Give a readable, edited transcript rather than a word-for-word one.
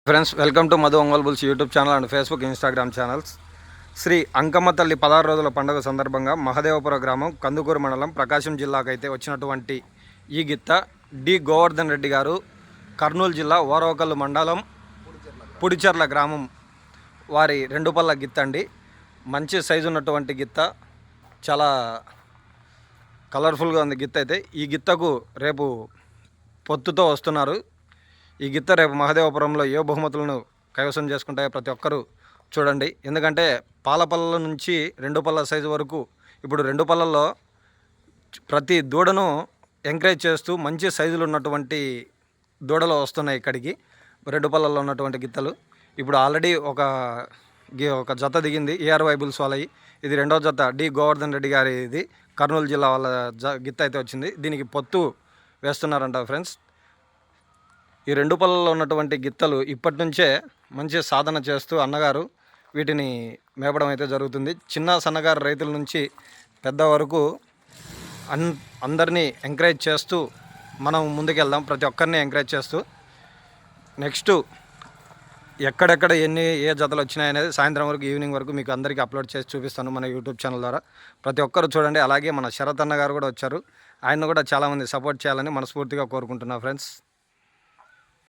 Friends, welcome to Madhu Ongole bulls YouTube channel and Facebook Instagram channels. Sri Ankamma తల్లి 16 రోజుల పండుగ సందర్భంగా మహదేవపుర గ్రామం కందుకూరు మండలం ప్రకాశం జిల్లాకు అయితే వచ్చినటువంటి ఈ గిత్త డి గోవర్ధన్ రెడ్డి గారు కర్నూలు జిల్లా ఓరవకల్లు మండలం పుడిచెర్ల గ్రామం వారి 2 పళ్ళ గిత్త అండి. మంచి సైజు ఉన్నటువంటి గిత్త, చాలా కలర్ఫుల్గా ఉంది గిత్త. అయితే ఈ గిత్తకు రేపు పొత్తుతో వస్తున్నారు. ఈ గిత్త రేపు మహదేవపురంలో ఏ బహుమతులను కైవసం చేసుకుంటాయో ప్రతి ఒక్కరూ చూడండి. ఎందుకంటే పాల పళ్ళ నుంచి 2 పళ్ళ సైజు వరకు ఇప్పుడు 2 పళ్ళల్లో ప్రతి దూడను ఎంకరేజ్ చేస్తూ మంచి సైజులు ఉన్నటువంటి దూడలు వస్తున్నాయి ఇక్కడికి. 2 పళ్ళల్లో ఉన్నటువంటి గిత్తలు ఇప్పుడు ఆల్రెడీ ఒక జత దిగింది ఏఆర్ వైబుల్స్ వాళ్ళవి. ఇది 2వ జత డి గోవర్ధన్ రెడ్డి గారి ఇది కర్నూలు జిల్లా వాళ్ళ గిత్త అయితే వచ్చింది. దీనికి పొత్తు వేస్తున్నారంట ఫ్రెండ్స్. ఈ 2 పళ్ళలో ఉన్నటువంటి గిత్తలు ఇప్పటి నుంచే మంచి సాధన చేస్తూ అన్నగారు వీటిని మేపడం అయితే జరుగుతుంది. చిన్న సన్నగారు రైతుల నుంచి పెద్ద వరకు అందరినీ ఎంకరేజ్ చేస్తూ మనం ముందుకెళ్దాం. ప్రతి ఒక్కరిని ఎంకరేజ్ చేస్తూ నెక్స్ట్ ఎక్కడెక్కడ ఏ జతలు వచ్చినాయి అనేది సాయంత్రం వరకు ఈవినింగ్ వరకు మీకు అందరికీ అప్లోడ్ చేసి చూపిస్తాను మన యూట్యూబ్ ఛానల్ ద్వారా. ప్రతి ఒక్కరు చూడండి. అలాగే మన శరత్ అన్న గారు కూడా వచ్చారు. ఆయన కూడా చాలామంది సపోర్ట్ చేయాలని మనస్ఫూర్తిగా కోరుకుంటున్నా ఫ్రెండ్స్.